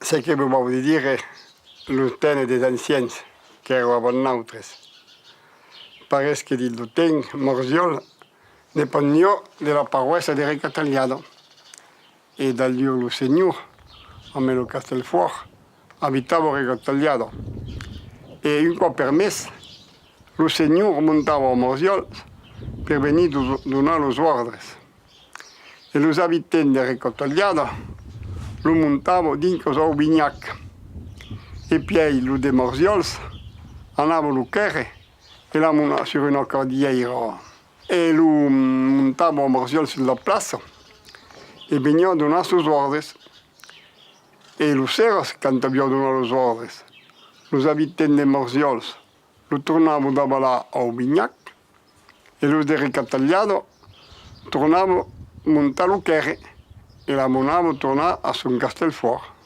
ce che volevo dire l'utene degli anziani che erano con noi. Pare che l'utene Morsiol ne parlò della paroisse di Recatagliado e da lì il Signore, a me lo Castelfuoco, abitava a Recatagliado. E un po' permesso, il Signore montava a Morsiol per venire donare le ordini. E gli abitanti di Recatagliado lo montavano dintre a Aubignac. E poi lo de Morsiol andava a Chere e la su una cordiera. E lo montava a Morsiol sulla piazza e veniva a donare le ordini. E lo sera, quando abbiamo donato le ordini, gli abitanti di Morsiol lo tornavano da là a Aubignac e lo de Recatagliado tornavano a montare a Chere e la monavano tornare a San Castelfuoco.